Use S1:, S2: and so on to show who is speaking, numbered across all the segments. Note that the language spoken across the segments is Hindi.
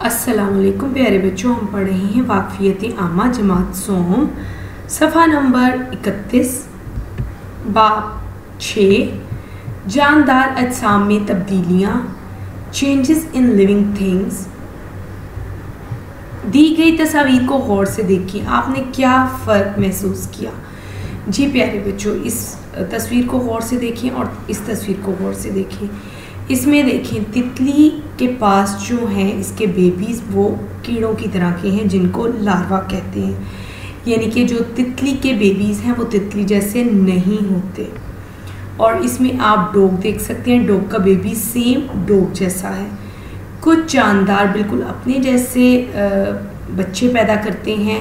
S1: अस्सलाम वालेकुम प्यारे बच्चों, हम पढ़ रहे हैं वाक़फ़ियत आमा जमात सोम सफ़ा नंबर 31 बाब 6 जानदार अजसाम में तब्दीलियाँ चेंजेस इन लिविंग थिंग्स। दी गई तस्वीर को गौर से देखिए, आपने क्या फ़र्क महसूस किया। जी प्यारे बच्चों, इस तस्वीर को गौर से देखिए और इस तस्वीर को गौर से देखिए। इसमें देखें तितली के पास जो हैं इसके बेबीज़ वो कीड़ों की तरह के हैं जिनको लार्वा कहते हैं, यानी कि जो तितली के बेबीज़ हैं वो तितली जैसे नहीं होते। और इसमें आप डॉग देख सकते हैं, डॉग का बेबी सेम डॉग जैसा है। कुछ जानदार बिल्कुल अपने जैसे बच्चे पैदा करते हैं,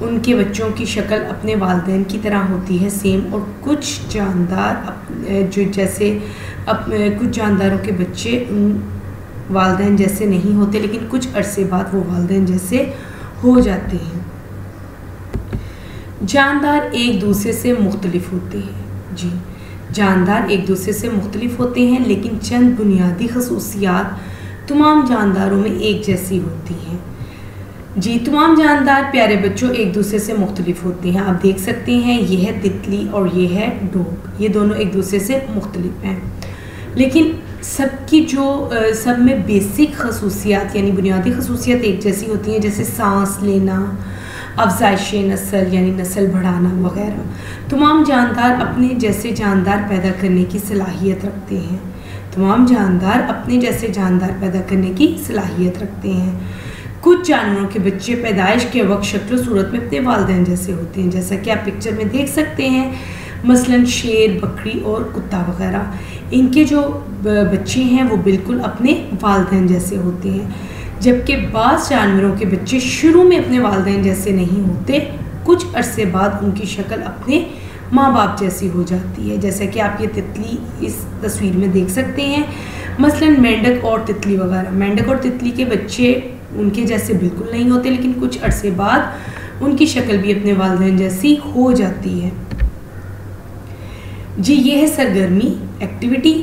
S1: उनके बच्चों की शक्ल अपने वालिदैन की तरह होती है सेम। और कुछ जानदार जो जैसे कुछ जानदारों के बच्चे वालिदैन जैसे नहीं होते, लेकिन कुछ अरसे बाद वो वालिदैन जैसे हो जाते हैं। जानदार एक दूसरे से मुख्तलिफ होते हैं। जी, जानदार एक दूसरे से मुख्तलिफ होते हैं, लेकिन चंद बुनियादी खसूसियात तमाम जानदारों में एक जैसी होती हैं। जी, तमाम जानदार प्यारे बच्चों एक दूसरे से मुख्तलिफ होते हैं। आप देख सकते हैं ये है तितली और ये है डॉग, ये दोनों एक दूसरे से मुख्तलिफ हैं, लेकिन सबकी जो सब में बेसिक खसूसियात यानी बुनियादी खसूसियात एक जैसी होती हैं, जैसे सांस लेना, अफजाइश नस्ल यानी नस्ल बढ़ाना वगैरह। तमाम जानदार अपने जैसे जानदार पैदा करने की सलाहियत रखते हैं। तमाम जानदार अपने जैसे जानदार पैदा करने की सलाहियत रखते हैं। कुछ जानवरों के बच्चे पैदाइश के वक्त शक्ल सूरत में अपने वालिदैन जैसे होते हैं, जैसा कि आप पिक्चर में देख सकते हैं। मसलन शेर, बकरी और कुत्ता वगैरह, इनके जो बच्चे हैं वो बिल्कुल अपने वालिदैन जैसे होते हैं। जबकि बाज़ जानवरों के बच्चे शुरू में अपने वालिदैन जैसे नहीं होते, कुछ अरसे बाद उनकी शक्ल अपने माँ बाप जैसी हो जाती है, जैसा कि आप ये तितली इस तस्वीर में देख सकते हैं। मसलन मेंढक और तितली वगैरह, मेंढक और तितली के बच्चे उनके जैसे बिल्कुल नहीं होते, लेकिन कुछ अरसे बाद उनकी शक्ल भी अपने वालिदैन जैसी हो जाती है। जी, ये है सरगर्मी एक्टिविटी।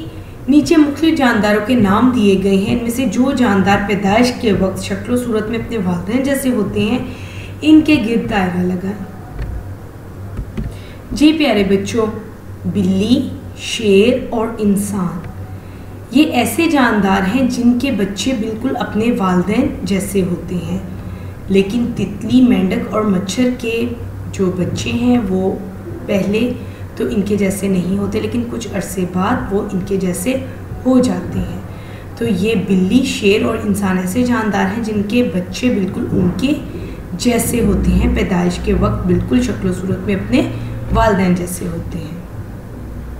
S1: नीचे मुख्तलिफ जानदारों के नाम दिए गए हैं। इनमें से जो जानदार पैदाइश के वक्त शक्ल सूरत में अपने वालिदैन जैसे होते हैं, इनके गिर्द दायरा लगाएं। जी प्यारे बच्चों, बिल्ली, शेर और इंसान ये ऐसे जानदार हैं जिनके बच्चे बिल्कुल अपने वालिदैन जैसे होते हैं, लेकिन तितली, मेंढक और मच्छर के जो बच्चे हैं वो पहले तो इनके जैसे नहीं होते, लेकिन कुछ अरसे बाद वो इनके जैसे हो जाते हैं। तो ये बिल्ली, शेर और इंसान ऐसे जानदार हैं जिनके बच्चे बिल्कुल उनके जैसे होते हैं, पैदाइश के वक्त बिल्कुल शक्ल सूरत में अपने वालिदैन जैसे होते हैं।